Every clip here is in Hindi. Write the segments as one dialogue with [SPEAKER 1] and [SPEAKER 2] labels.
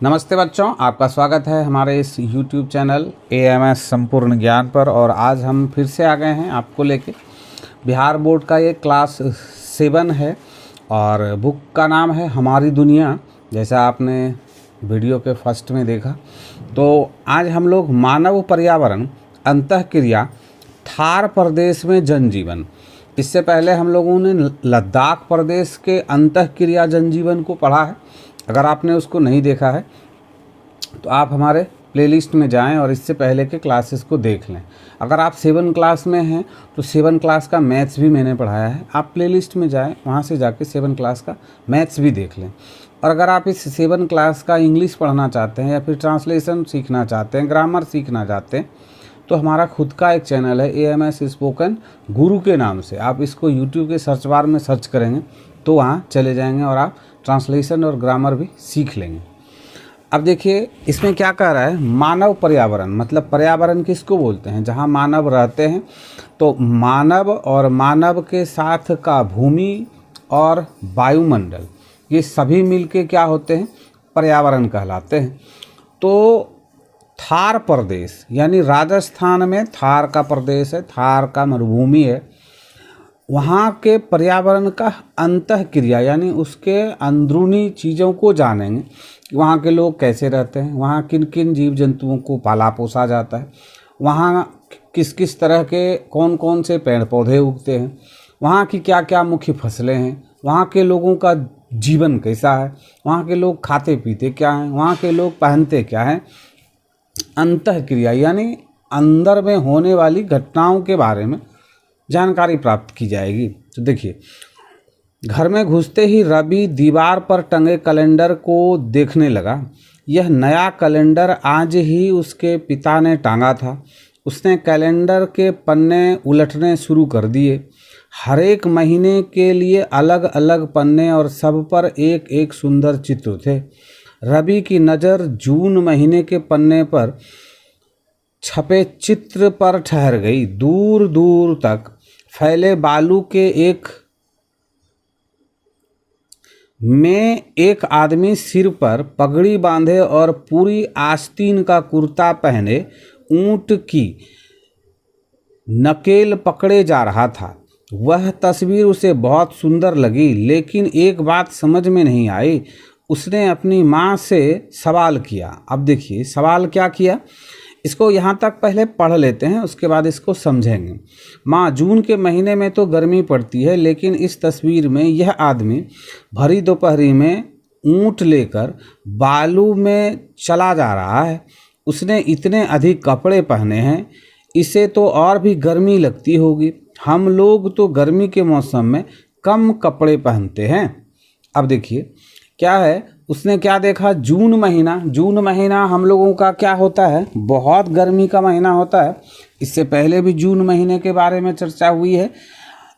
[SPEAKER 1] नमस्ते बच्चों, आपका स्वागत है हमारे इस YouTube चैनल AMS संपूर्ण ज्ञान पर। और आज हम फिर से आ गए हैं आपको लेके। बिहार बोर्ड का ये क्लास 7 है और बुक का नाम है हमारी दुनिया, जैसा आपने वीडियो के फर्स्ट में देखा। तो आज हम लोग मानव पर्यावरण अंतःक्रिया थार प्रदेश में जनजीवन, इससे पहले हम लोगों ने लद्दाख प्रदेश के अंतःक्रिया जनजीवन को पढ़ा है। अगर आपने उसको नहीं देखा है तो आप हमारे प्लेलिस्ट में जाएं और इससे पहले के क्लासेस को देख लें। अगर आप 7 क्लास में हैं तो 7 क्लास का मैथ्स भी मैंने पढ़ाया है, आप प्लेलिस्ट में जाएं, वहां से जाके 7 क्लास का मैथ्स भी देख लें। और अगर आप इस 7 क्लास का इंग्लिश पढ़ना चाहते हैं या फिर ट्रांसलेशन सीखना चाहते हैं, ग्रामर सीखना चाहते हैं, तो हमारा खुद का एक चैनल है AMS स्पोकन गुरु के नाम से। आप इसको YouTube के सर्च बार में सर्च करेंगे तो वहाँ चले जाएंगे और आप ट्रांसलेशन और ग्रामर भी सीख लेंगे। अब देखिए इसमें क्या कह रहा है, मानव पर्यावरण मतलब पर्यावरण किसको बोलते हैं, जहाँ मानव रहते हैं। तो मानव और मानव के साथ का भूमि और वायुमंडल, ये सभी मिलके क्या होते हैं, पर्यावरण कहलाते हैं। तो थार प्रदेश यानी राजस्थान में थार का प्रदेश है, थार का मरुभूमि है, वहाँ के पर्यावरण का अंतःक्रिया यानी उसके अंदरूनी चीज़ों को जानेंगे। वहाँ के लोग कैसे रहते हैं, वहाँ किन किन जीव जंतुओं को पाला पोसा जाता है, वहाँ किस किस तरह के कौन कौन से पेड़ पौधे उगते हैं, वहाँ की क्या क्या मुख्य फसलें हैं, वहाँ के लोगों का जीवन कैसा है, वहाँ के लोग खाते पीते क्या हैं, वहाँ के लोग पहनते क्या हैं। अंतःक्रिया यानी अंदर में होने वाली घटनाओं के बारे में जानकारी प्राप्त की जाएगी। तो देखिए, घर में घुसते ही रवि दीवार पर टंगे कैलेंडर को देखने लगा। यह नया कैलेंडर आज ही उसके पिता ने टांगा था। उसने कैलेंडर के पन्ने उलटने शुरू कर दिए। हर एक महीने के लिए अलग अलग पन्ने और सब पर एक एक सुंदर चित्र थे। रवि की नज़र जून महीने के पन्ने पर छपे चित्र पर ठहर गई। दूर दूर तक फैले बालू के एक आदमी सिर पर पगड़ी बांधे और पूरी आस्तीन का कुर्ता पहने ऊंट की नकेल पकड़े जा रहा था। वह तस्वीर उसे बहुत सुंदर लगी, लेकिन एक बात समझ में नहीं आई। उसने अपनी माँ से सवाल किया। अब देखिए सवाल क्या किया, इसको यहाँ तक पहले पढ़ लेते हैं, उसके बाद इसको समझेंगे। माँ, जून के महीने में तो गर्मी पड़ती है, लेकिन इस तस्वीर में यह आदमी भरी दोपहरी में ऊँट लेकर बालू में चला जा रहा है। उसने इतने अधिक कपड़े पहने हैं, इसे तो और भी गर्मी लगती होगी। हम लोग तो गर्मी के मौसम में कम कपड़े पहनते हैं। अब देखिए क्या है, उसने क्या देखा, जून महीना हम लोगों का क्या होता है, बहुत गर्मी का महीना होता है। इससे पहले भी जून महीने के बारे में चर्चा हुई है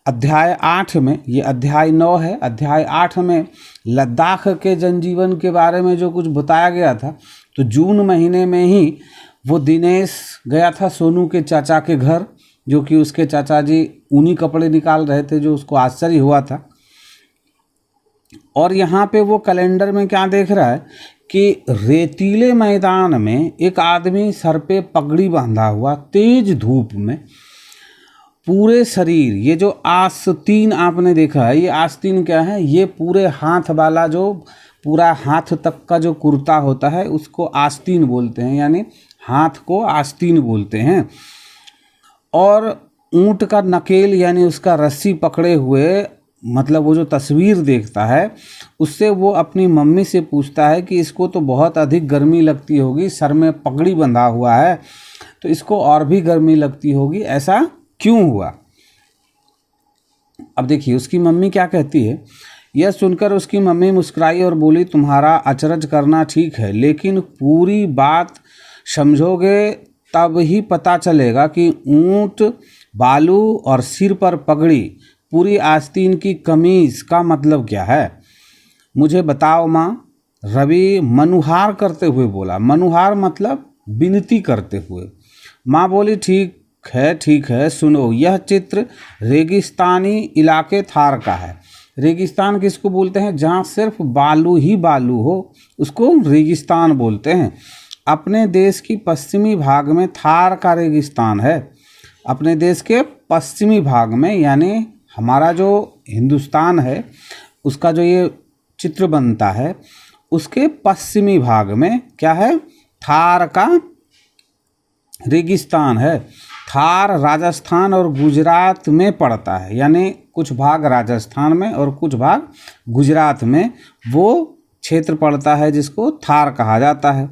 [SPEAKER 1] अध्याय 8 में। ये अध्याय 9 है। अध्याय 8 में लद्दाख के जनजीवन के बारे में जो कुछ बताया गया था, तो जून महीने में ही वो दिनेश गया था सोनू के चाचा के घर, जो कि उसके चाचा जी ऊनी कपड़े निकाल रहे थे, जो उसको आश्चर्य हुआ था। और यहाँ पे वो कैलेंडर में क्या देख रहा है कि रेतीले मैदान में एक आदमी सर पे पगड़ी बांधा हुआ, तेज धूप में पूरे शरीर, ये जो आस्तीन आपने देखा है, ये आस्तीन क्या है, ये पूरे हाथ वाला जो पूरा हाथ तक का जो कुर्ता होता है उसको आस्तीन बोलते हैं, यानी हाथ को आस्तीन बोलते हैं। और ऊंट का नकेल यानी उसका रस्सी पकड़े हुए, मतलब वो जो तस्वीर देखता है उससे वो अपनी मम्मी से पूछता है कि इसको तो बहुत अधिक गर्मी लगती होगी, सर में पगड़ी बंधा हुआ है तो इसको और भी गर्मी लगती होगी, ऐसा क्यों हुआ। अब देखिए उसकी मम्मी क्या कहती है। यह सुनकर उसकी मम्मी मुस्कुराई और बोली, तुम्हारा अचरज करना ठीक है, लेकिन पूरी बात समझोगे तब ही पता चलेगा कि ऊंट, बालू और सिर पर पगड़ी, पूरी आस्तीन की कमीज का मतलब क्या है। मुझे बताओ माँ, रवि मनुहार करते हुए बोला। मनुहार मतलब विनती करते हुए। माँ बोली, ठीक है सुनो, यह चित्र रेगिस्तानी इलाके थार का है। रेगिस्तान किसको बोलते हैं? जहाँ सिर्फ बालू ही बालू हो उसको रेगिस्तान बोलते हैं। अपने देश की पश्चिमी भाग में थार का रेगिस्तान है। अपने देश के पश्चिमी भाग में, यानी हमारा जो हिंदुस्तान है उसका जो ये चित्र बनता है, उसके पश्चिमी भाग में क्या है? थार का रेगिस्तान है। थार राजस्थान और गुजरात में पड़ता है, यानी कुछ भाग राजस्थान में और कुछ भाग गुजरात में वो क्षेत्र पड़ता है जिसको थार कहा जाता है।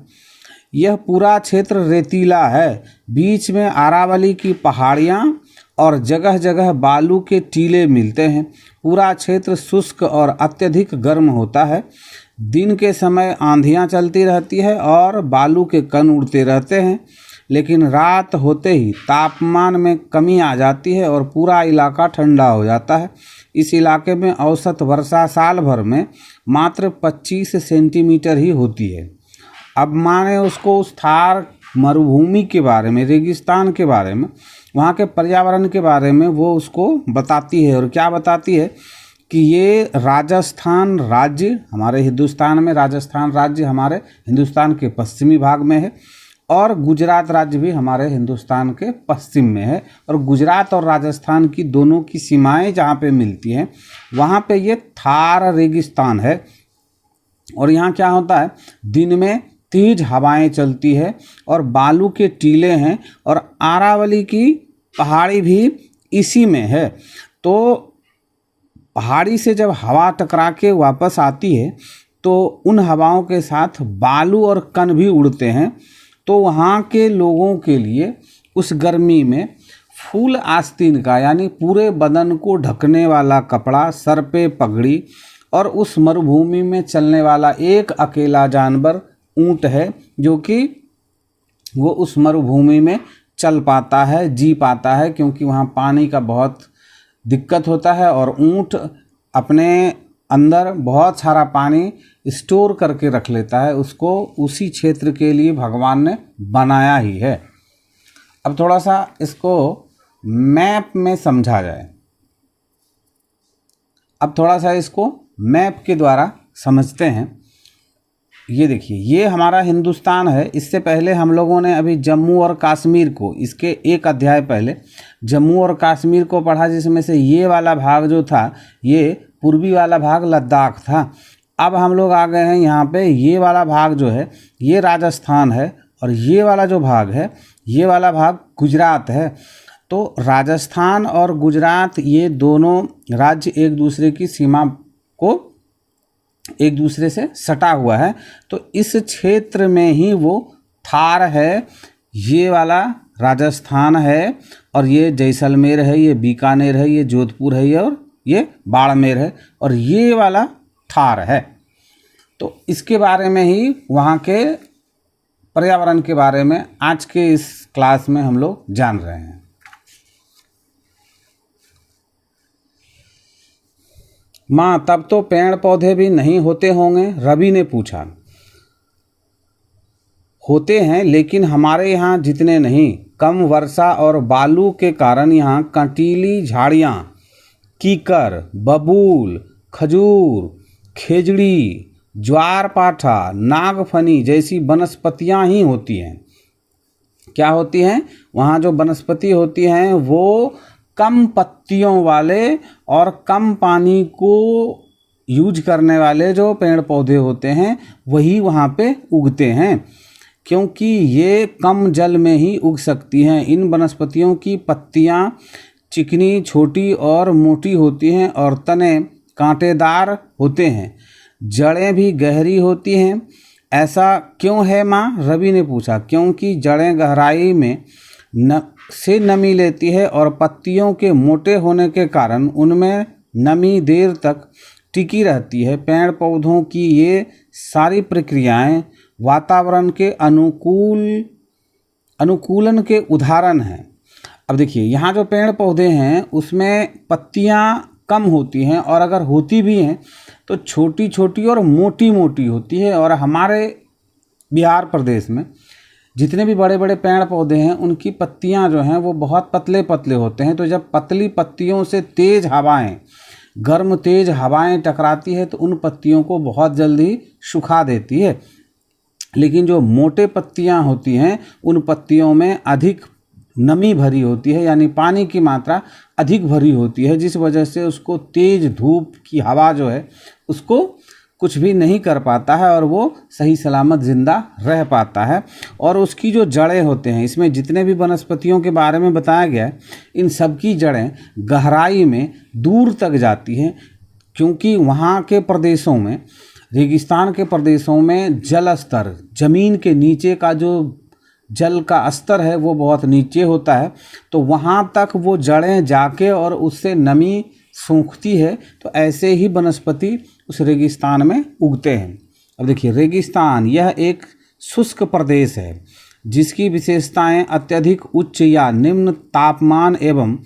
[SPEAKER 1] यह पूरा क्षेत्र रेतीला है। बीच में अरावली की पहाड़ियाँ और जगह जगह बालू के टीले मिलते हैं। पूरा क्षेत्र शुष्क और अत्यधिक गर्म होता है। दिन के समय आंधियाँ चलती रहती है और बालू के कण उड़ते रहते हैं, लेकिन रात होते ही तापमान में कमी आ जाती है और पूरा इलाका ठंडा हो जाता है। इस इलाके में औसत वर्षा साल भर में मात्र 25 सेंटीमीटर ही होती है। अब माने उसको उस थार मरुभूमि के बारे में, रेगिस्तान के बारे में, वहाँ के पर्यावरण के बारे में वो उसको बताती है। और क्या बताती है कि ये राजस्थान राज्य, हमारे हिंदुस्तान में राजस्थान राज्य हमारे हिंदुस्तान के पश्चिमी भाग में है और गुजरात राज्य भी हमारे हिंदुस्तान के पश्चिम में है। और गुजरात और राजस्थान की दोनों की सीमाएं जहाँ पे मिलती हैं वहाँ पे ये थार रेगिस्तान है। और यहाँ क्या होता है? दिन में तेज हवाएं चलती है और बालू के टीले हैं और अरावली की पहाड़ी भी इसी में है। तो पहाड़ी से जब हवा टकरा के वापस आती है तो उन हवाओं के साथ बालू और कण भी उड़ते हैं। तो वहाँ के लोगों के लिए उस गर्मी में फुल आस्तीन का, यानी पूरे बदन को ढकने वाला कपड़ा, सर पे पगड़ी, और उस मरुभूमि में चलने वाला एक अकेला जानवर ऊँट है जो कि वो उस मरुभूमि में चल पाता है, जी पाता है, क्योंकि वहाँ पानी का बहुत दिक्कत होता है और ऊँट अपने अंदर बहुत सारा पानी स्टोर करके रख लेता है। उसको उसी क्षेत्र के लिए भगवान ने बनाया ही है। अब थोड़ा सा इसको मैप में समझा जाए। अब थोड़ा सा इसको मैप के द्वारा समझते हैं। ये देखिए, ये हमारा हिंदुस्तान है। इससे पहले हम लोगों ने अभी जम्मू और कश्मीर को, इसके एक अध्याय पहले जम्मू और कश्मीर को पढ़ा, जिसमें से ये वाला भाग जो था, ये पूर्वी वाला भाग लद्दाख था। अब हम लोग आ गए हैं यहाँ पे, ये वाला भाग जो है ये राजस्थान है और ये वाला जो भाग है ये वाला भाग गुजरात है। तो राजस्थान और गुजरात ये दोनों राज्य एक दूसरे की सीमा को एक दूसरे से सटा हुआ है। तो इस क्षेत्र में ही वो थार है, ये वाला राजस्थान है, और ये जैसलमेर है, ये बीकानेर है, ये जोधपुर है, और ये बाड़मेर है, और ये वाला थार है। तो इसके बारे में ही, वहाँ के पर्यावरण के बारे में आज के इस क्लास में हम लोग जान रहे हैं। माँ, तब तो पेड़ पौधे भी नहीं होते होंगे? रवि ने पूछा। होते हैं, लेकिन हमारे यहाँ जितने नहीं। कम वर्षा और बालू के कारण यहाँ कंटीली झाड़ियाँ, कीकर, बबूल, खजूर, खेजड़ी, ज्वारपाठा, नागफनी जैसी वनस्पतियाँ ही होती हैं। क्या होती हैं? वहाँ जो वनस्पति होती हैं वो कम पत्तियों वाले और कम पानी को यूज करने वाले जो पेड़ पौधे होते हैं वही वहाँ पे उगते हैं, क्योंकि ये कम जल में ही उग सकती हैं। इन वनस्पतियों की पत्तियाँ चिकनी, छोटी और मोटी होती हैं और तने कांटेदार होते हैं। जड़ें भी गहरी होती हैं। ऐसा क्यों है माँ? रवि ने पूछा। क्योंकि जड़ें गहराई में से नमी लेती है और पत्तियों के मोटे होने के कारण उनमें नमी देर तक टिकी रहती है। पेड़ पौधों की ये सारी प्रक्रियाएं वातावरण के अनुकूलन के उदाहरण हैं। अब देखिए, यहाँ जो पेड़ पौधे हैं उसमें पत्तियाँ कम होती हैं, और अगर होती भी हैं तो छोटी छोटी और मोटी मोटी होती है। और हमारे बिहार प्रदेश में जितने भी बड़े बड़े पेड़ पौधे हैं उनकी पत्तियां जो हैं वो बहुत पतले पतले होते हैं। तो जब पतली पत्तियों से तेज हवाएं गर्म तेज हवाएं टकराती है तो उन पत्तियों को बहुत जल्दी सुखा देती है। लेकिन जो मोटे पत्तियां होती हैं उन पत्तियों में अधिक नमी भरी होती है, यानी पानी की मात्रा अधिक भरी होती है, जिस वजह से उसको तेज धूप की हवा जो है उसको कुछ भी नहीं कर पाता है और वो सही सलामत जिंदा रह पाता है। और उसकी जो जड़ें होते हैं, इसमें जितने भी वनस्पतियों के बारे में बताया गया है, इन सब की जड़ें गहराई में दूर तक जाती हैं, क्योंकि वहाँ के प्रदेशों में, रेगिस्तान के प्रदेशों में जल स्तर, ज़मीन के नीचे का जो जल का स्तर है वो बहुत नीचे होता है, तो वहाँ तक वो जड़ें जाके और उससे नमी सूखती है। तो ऐसे ही वनस्पति उस रेगिस्तान में उगते हैं। अब देखिए, रेगिस्तान यह एक शुष्क प्रदेश है जिसकी विशेषताएं अत्यधिक उच्च या निम्न तापमान एवं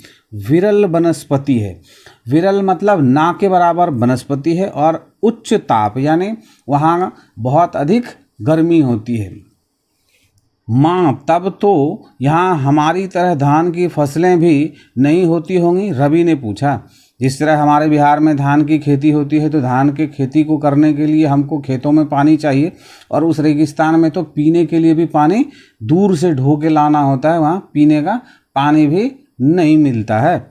[SPEAKER 1] विरल वनस्पति है। विरल मतलब ना के बराबर वनस्पति है, और उच्च ताप यानी वहाँ बहुत अधिक गर्मी होती है। माँ, तब तो यहाँ हमारी तरह धान की फसलें भी नहीं होती होंगी? रवि ने पूछा। जिस तरह हमारे बिहार में धान की खेती होती है, तो धान की खेती को करने के लिए हमको खेतों में पानी चाहिए, और उस रेगिस्तान में तो पीने के लिए भी पानी दूर से ढो के लाना होता है, वहाँ पीने का पानी भी नहीं मिलता है।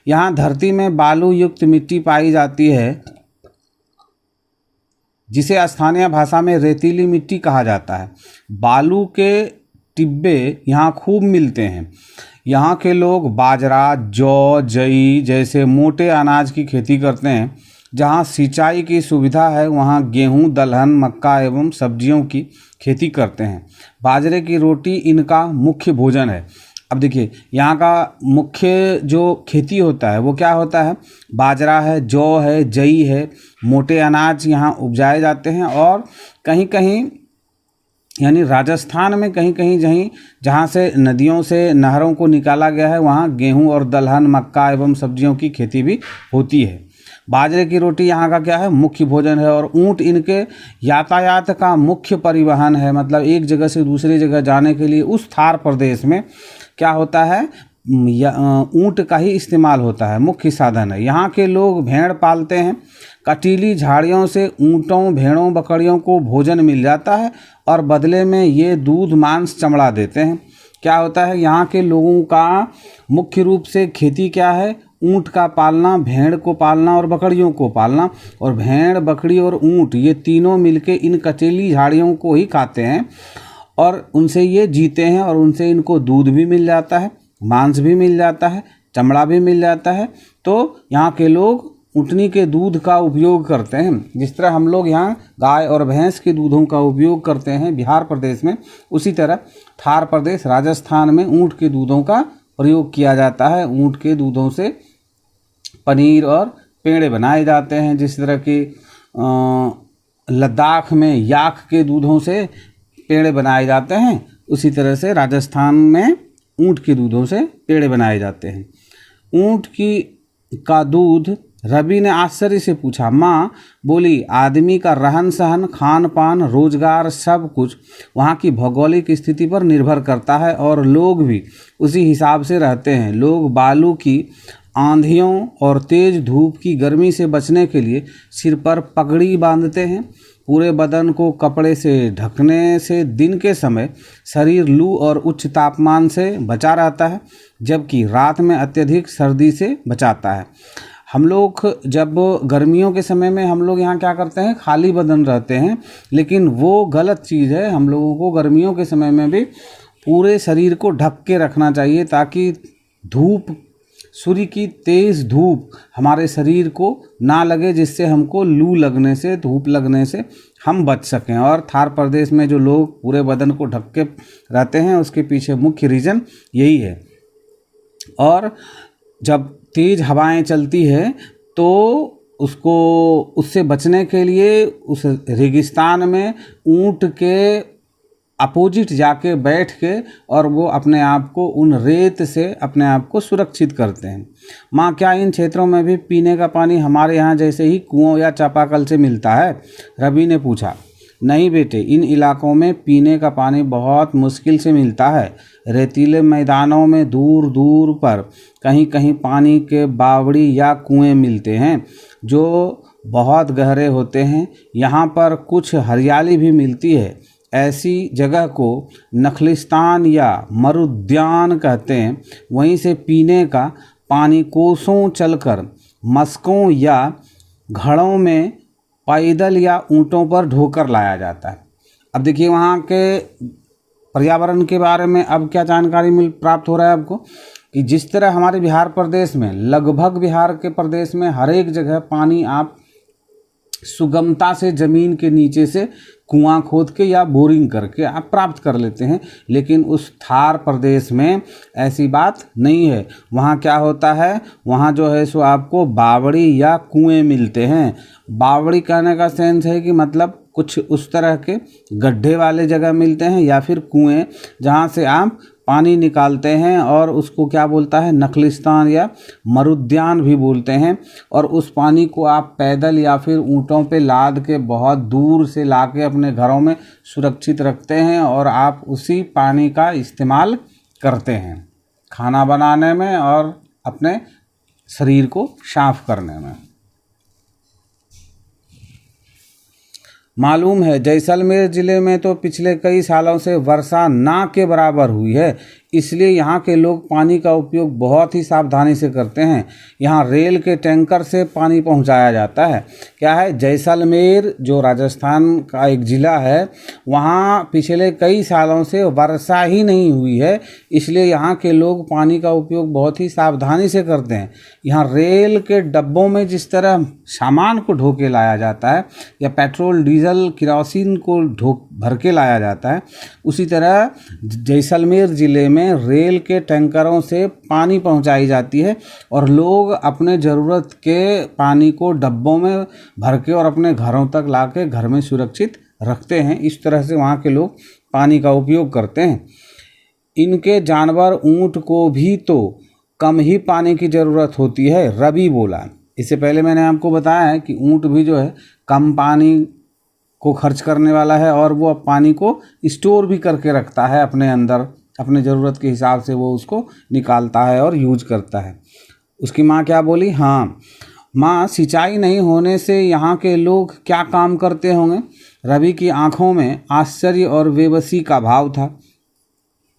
[SPEAKER 1] यहाँ धरती में बालू युक्त मिट्टी पाई जाती है, जिसे स्थानीय भाषा में रेतीली मिट्टी कहा जाता है। बालू के टिब्बे यहाँ खूब मिलते हैं। यहाँ के लोग बाजरा, जौ, जई जैसे मोटे अनाज की खेती करते हैं। जहाँ सिंचाई की सुविधा है वहाँ गेहूँ, दलहन, मक्का एवं सब्जियों की खेती करते हैं। बाजरे की रोटी इनका मुख्य भोजन है। अब देखिए, यहाँ का मुख्य जो खेती होता है वो क्या होता है? बाजरा है, जौ है, जई है, मोटे अनाज यहाँ उपजाए जाते हैं। और कहीं कहीं यानी राजस्थान में कहीं कहीं जहाँ से नदियों से, नहरों को निकाला गया है, वहाँ गेहूँ और दलहन, मक्का एवं सब्जियों की खेती भी होती है। बाजरे की रोटी यहाँ का क्या है? मुख्य भोजन है। और ऊँट इनके यातायात का मुख्य परिवहन है। मतलब एक जगह से दूसरी जगह जाने के लिए उस थार प्रदेश में क्या होता है? ऊँट का ही इस्तेमाल होता है, मुख्य साधन है। यहाँ के लोग भेड़ पालते हैं। कटीली झाड़ियों से ऊँटों, भेड़ों, बकरियों को भोजन मिल जाता है और बदले में ये दूध, मांस, चमड़ा देते हैं। क्या होता है? यहाँ के लोगों का मुख्य रूप से खेती क्या है? ऊँट का पालना, भेड़ को पालना और बकरियों को पालना। और भेड़, बकरी और ऊँट ये तीनों मिलके इन कटीली झाड़ियों को ही खाते हैं और उनसे ये जीते हैं, और उनसे इनको दूध भी मिल जाता है, मांस भी मिल जाता है, चमड़ा भी मिल जाता है। तो यहाँ के लोग ऊँटनी के दूध का उपयोग करते हैं। जिस तरह हम लोग यहाँ गाय और भैंस के दूधों का उपयोग करते हैं बिहार प्रदेश में, उसी तरह थार प्रदेश, राजस्थान में ऊँट के दूधों का प्रयोग किया जाता है। ऊँट के दूधों से पनीर और पेड़े बनाए जाते हैं। जिस तरह कि लद्दाख में याक के दूधों से पेड़े बनाए जाते हैं, उसी तरह से राजस्थान में ऊँट के दूधों से पेड़े बनाए जाते हैं। ऊँट का दूध, रवि ने आश्चर्य से पूछा। माँ बोली, आदमी का रहन सहन, खान पान, रोजगार सब कुछ वहाँ की भौगोलिक स्थिति पर निर्भर करता है और लोग भी उसी हिसाब से रहते हैं। लोग बालू की आंधियों और तेज धूप की गर्मी से बचने के लिए सिर पर पगड़ी बांधते हैं। पूरे बदन को कपड़े से ढकने से दिन के समय शरीर लू और उच्च तापमान से बचा रहता है, जबकि रात में अत्यधिक सर्दी से बचाता है। हम लोग जब गर्मियों के समय में हम लोग यहाँ क्या करते हैं? खाली बदन रहते हैं, लेकिन वो गलत चीज़ है। हम लोगों को गर्मियों के समय में भी पूरे शरीर को ढक के रखना चाहिए, ताकि धूप, सूर्य की तेज़ धूप हमारे शरीर को ना लगे, जिससे हमको लू लगने से, धूप लगने से हम बच सकें। और थार प्रदेश में जो लोग पूरे बदन को ढक के रहते हैं, उसके पीछे मुख्य रीज़न यही है। और जब तेज़ हवाएं चलती है तो उससे बचने के लिए उस रेगिस्तान में ऊँट के अपोजिट जाके बैठ के और वो अपने आप को उन रेत से अपने आप को सुरक्षित करते हैं। माँ, क्या इन क्षेत्रों में भी पीने का पानी हमारे यहाँ जैसे ही कुओं या चापाकल से मिलता है? रवि ने पूछा। नहीं बेटे, इन इलाकों में पीने का पानी बहुत मुश्किल से मिलता है। रेतीले मैदानों में दूर दूर पर कहीं कहीं पानी के बावड़ी या कुएं मिलते हैं जो बहुत गहरे होते हैं। यहाँ पर कुछ हरियाली भी मिलती है। ऐसी जगह को नखलिस्तान या मरुद्यान कहते हैं। वहीं से पीने का पानी कोसों चलकर मस्कों या घड़ों में पैदल या ऊँटों पर ढोकर लाया जाता है। अब देखिए वहाँ के पर्यावरण के बारे में अब क्या जानकारी प्राप्त हो रहा है आपको, कि जिस तरह हमारे बिहार प्रदेश में, लगभग बिहार के प्रदेश में हर एक जगह पानी आप सुगमता से ज़मीन के नीचे से कुआं खोद के या बोरिंग करके आप प्राप्त कर लेते हैं, लेकिन उस थार प्रदेश में ऐसी बात नहीं है। वहाँ क्या होता है, वहाँ जो है सो आपको बावड़ी या कुएं मिलते हैं। बावड़ी कहने का सेंस है कि मतलब कुछ उस तरह के गड्ढे वाले जगह मिलते हैं, या फिर कुएं जहाँ से आप पानी निकालते हैं, और उसको क्या बोलता है, नखलिस्तान या मरुद्यान भी बोलते हैं। और उस पानी को आप पैदल या फिर ऊँटों पे लाद के बहुत दूर से ला के अपने घरों में सुरक्षित रखते हैं, और आप उसी पानी का इस्तेमाल करते हैं खाना बनाने में और अपने शरीर को साफ करने में। मालूम है जैसलमेर ज़िले में तो पिछले कई सालों से वर्षा ना के बराबर हुई है, इसलिए यहाँ के लोग पानी का उपयोग बहुत ही सावधानी से करते हैं। यहाँ रेल के टैंकर से पानी पहुँचाया जाता है। क्या है, जैसलमेर जो राजस्थान का एक ज़िला है, वहाँ पिछले कई सालों से वर्षा ही नहीं हुई है, इसलिए यहाँ के लोग पानी का उपयोग बहुत ही सावधानी से करते हैं। यहाँ रेल के डब्बों में जिस तरह सामान को ढो के लाया जाता है, या पेट्रोल डीजल किरोसिन को भर के लाया जाता है, उसी तरह जैसलमेर ज़िले में रेल के टैंकरों से पानी पहुंचाई जाती है, और लोग अपने ज़रूरत के पानी को डब्बों में भर के और अपने घरों तक ला के घर में सुरक्षित रखते हैं। इस तरह से वहाँ के लोग पानी का उपयोग करते हैं। इनके जानवर ऊँट को भी तो कम ही पानी की ज़रूरत होती है, रवि बोला। इससे पहले मैंने आपको बताया है कि ऊँट भी जो है कम पानी को खर्च करने वाला है, और वो पानी को स्टोर भी करके रखता है अपने अंदर, अपने ज़रूरत के हिसाब से वो उसको निकालता है और यूज करता है। उसकी माँ क्या बोली, हाँ माँ, सिंचाई नहीं होने से यहाँ के लोग क्या काम करते होंगे। रवि की आंखों में आश्चर्य और बेबसी का भाव था।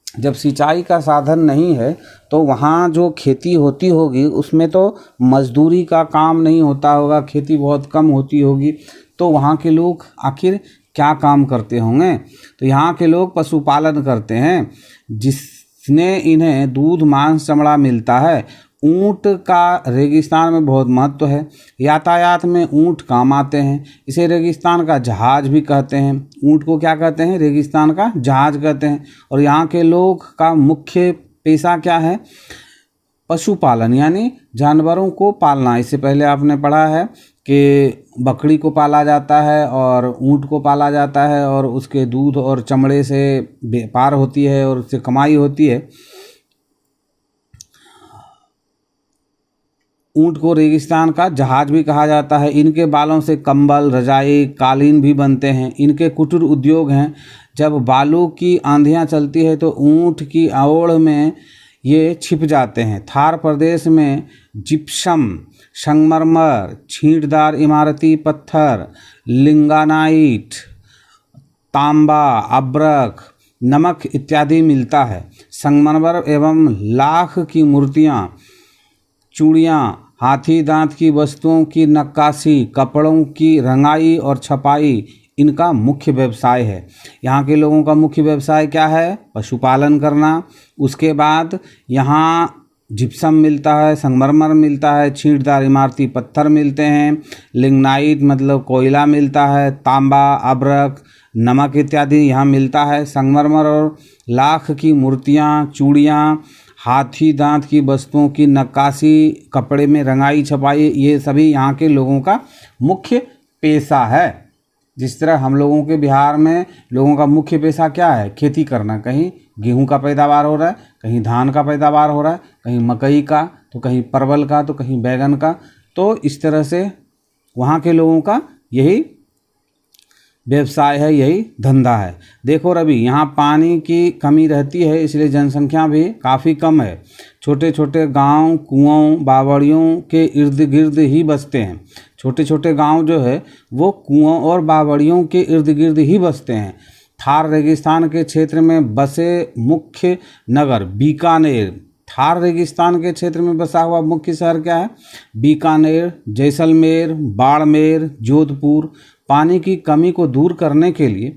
[SPEAKER 1] जब सिंचाई का साधन नहीं है तो वहाँ जो खेती होती होगी उसमें तो मजदूरी का काम नहीं होता होगा, खेती बहुत कम होती होगी, तो वहाँ के लोग आखिर क्या काम करते होंगे। तो यहाँ के लोग पशुपालन करते हैं, जिसने इन्हें दूध, मांस, चमड़ा मिलता है। ऊँट का रेगिस्तान में बहुत महत्व है। यातायात में ऊँट काम आते हैं। इसे रेगिस्तान का जहाज भी कहते हैं। ऊँट को क्या कहते हैं, रेगिस्तान का जहाज कहते हैं। और यहाँ के लोग का मुख्य पेशा क्या है, पशुपालन, यानी जानवरों को पालना। इससे पहले आपने पढ़ा है कि बकरी को पाला जाता है और ऊँट को पाला जाता है, और उसके दूध और चमड़े से व्यापार होती है और उससे कमाई होती है। ऊँट को रेगिस्तान का जहाज भी कहा जाता है। इनके बालों से कंबल, रजाई, कालीन भी बनते हैं। इनके कुटीर उद्योग हैं। जब बालू की आंधियाँ चलती है तो ऊँट की ओड़ में ये छिप जाते हैं। थार प्रदेश में जिप्सम, संगमरमर, छींटदार इमारती पत्थर, लिंगानाइट, तांबा, अब्रक, नमक इत्यादि मिलता है। संगमरमर एवं लाख की मूर्तियाँ, चूड़ियाँ, हाथी दांत की वस्तुओं की नक्काशी, कपड़ों की रंगाई और छपाई इनका मुख्य व्यवसाय है। यहाँ के लोगों का मुख्य व्यवसाय क्या है, पशुपालन करना। उसके बाद यहाँ जिप्सम मिलता है, संगमरमर मिलता है, छींटदार इमारती पत्थर मिलते हैं, लिग्नाइट मतलब कोयला मिलता है, तांबा, अब्रक, नमक इत्यादि यहाँ मिलता है। संगमरमर और लाख की मूर्तियाँ, चूड़ियाँ, हाथी दांत की वस्तुओं की नक्काशी, कपड़े में रंगाई छपाई, ये सभी यहाँ के लोगों का मुख्य पेशा है। जिस तरह हम लोगों के बिहार में लोगों का मुख्य पेशा क्या है, खेती करना। कहीं गेहूं का पैदावार हो रहा है, कहीं धान का पैदावार हो रहा है, कहीं मकई का, तो कहीं परवल का, तो कहीं बैगन का। तो इस तरह से वहाँ के लोगों का यही व्यवसाय है, यही धंधा है। देखो रवि, यहाँ पानी की कमी रहती है, इसलिए जनसंख्या भी काफ़ी कम है। छोटे छोटे गांव कुओं बावड़ियों के इर्द गिर्द ही बसते हैं। छोटे छोटे गांव जो है वो कुओं और बावड़ियों के इर्द गिर्द ही बसते हैं। थार रेगिस्तान के क्षेत्र में बसे मुख्य नगर बीकानेर। थार रेगिस्तान के क्षेत्र में बसा हुआ मुख्य शहर क्या है? बीकानेर, जैसलमेर, बाड़मेर, जोधपुर। पानी की कमी को दूर करने के लिए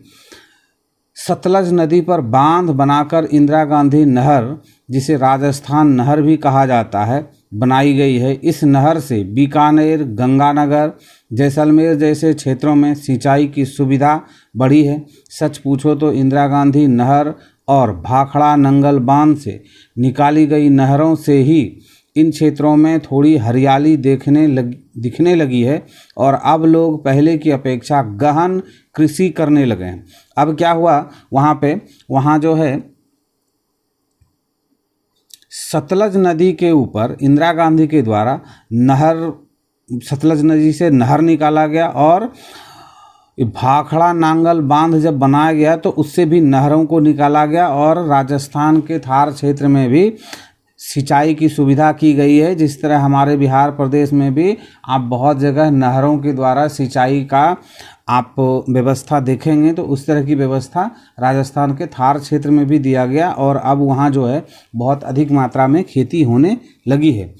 [SPEAKER 1] सतलज नदी पर बांध बनाकर इंदिरा गांधी नहर, जिसे राजस्थान नहर भी कहा जाता है, बनाई गई है। इस नहर से बीकानेर, गंगानगर, जैसलमेर जैसे क्षेत्रों में सिंचाई की सुविधा बढ़ी है। सच पूछो तो इंदिरा गांधी नहर और भाखड़ा नंगल बांध से निकाली गई नहरों से ही इन क्षेत्रों में थोड़ी हरियाली दिखने लगी है और अब लोग पहले की अपेक्षा गहन कृषि करने लगे हैं। अब क्या हुआ वहाँ जो है सतलज नदी के ऊपर इंदिरा गांधी के द्वारा सतलज नदी से नहर निकाला गया और भाखड़ा नांगल बांध जब बनाया गया तो उससे भी नहरों को निकाला गया और राजस्थान के थार क्षेत्र में भी सिंचाई की सुविधा की गई है। जिस तरह हमारे बिहार प्रदेश में भी आप बहुत जगह नहरों के द्वारा सिंचाई का आप व्यवस्था देखेंगे तो उस तरह की व्यवस्था राजस्थान के थार क्षेत्र में भी दिया गया और अब वहाँ जो है बहुत अधिक मात्रा में खेती होने लगी है।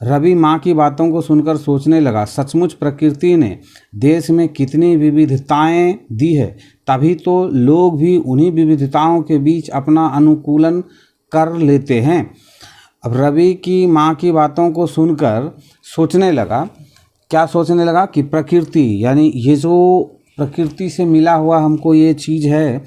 [SPEAKER 1] रवि माँ की बातों को सुनकर सोचने लगा, सचमुच प्रकृति ने देश में कितनी विविधताएं दी है, तभी तो लोग भी उन्हीं विविधताओं के बीच अपना अनुकूलन कर लेते हैं। अब रवि की माँ की बातों को सुनकर सोचने लगा, क्या सोचने लगा कि प्रकृति, यानी ये जो प्रकृति से मिला हुआ हमको ये चीज़ है,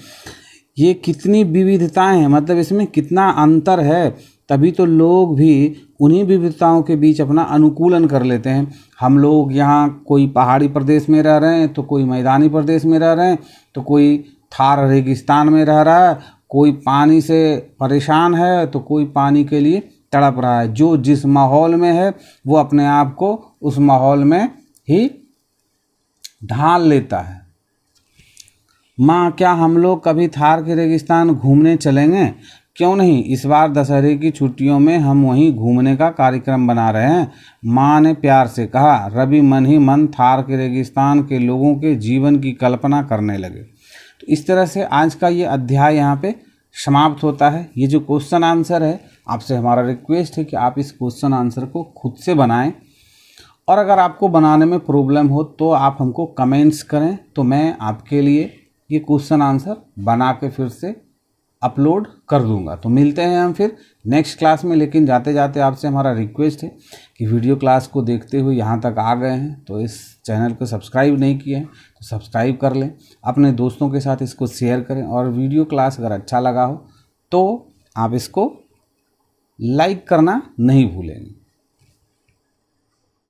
[SPEAKER 1] ये कितनी विविधताएं हैं, मतलब इसमें कितना अंतर है, तभी तो लोग भी उन्हीं विविधताओं के बीच अपना अनुकूलन कर लेते हैं। हम लोग यहाँ कोई पहाड़ी प्रदेश में रह रहे हैं तो कोई मैदानी प्रदेश में रह रहे हैं तो कोई थार रेगिस्तान में रह रहा है, कोई पानी से परेशान है तो कोई पानी के लिए तड़प रहा है। जो जिस माहौल में है वो अपने आप को उस माहौल में ही ढाल लेता है। माँ, क्या हम लोग कभी थार के रेगिस्तान घूमने चलेंगे? क्यों नहीं, इस बार दशहरे की छुट्टियों में हम वहीं घूमने का कार्यक्रम बना रहे हैं, माँ ने प्यार से कहा। रवि मन ही मन थार के रेगिस्तान के लोगों के जीवन की कल्पना करने लगे। तो इस तरह से आज का ये अध्याय यहाँ पे समाप्त होता है। ये जो क्वेश्चन आंसर है, आपसे हमारा रिक्वेस्ट है कि आप इस क्वेश्चन आंसर को खुद से बनाएं और अगर आपको बनाने में प्रॉब्लम हो तो आप हमको कमेंट्स करें, तो मैं आपके लिए ये क्वेश्चन आंसर बना के फिर से अपलोड कर दूंगा। तो मिलते हैं हम फिर नेक्स्ट क्लास में, लेकिन जाते जाते आपसे हमारा रिक्वेस्ट है कि वीडियो क्लास को देखते हुए यहाँ तक आ गए हैं तो इस चैनल को सब्सक्राइब नहीं किए हैं तो सब्सक्राइब कर लें, अपने दोस्तों के साथ इसको शेयर करें और वीडियो क्लास अगर अच्छा लगा हो तो आप इसको लाइक करना नहीं भूलेंगे।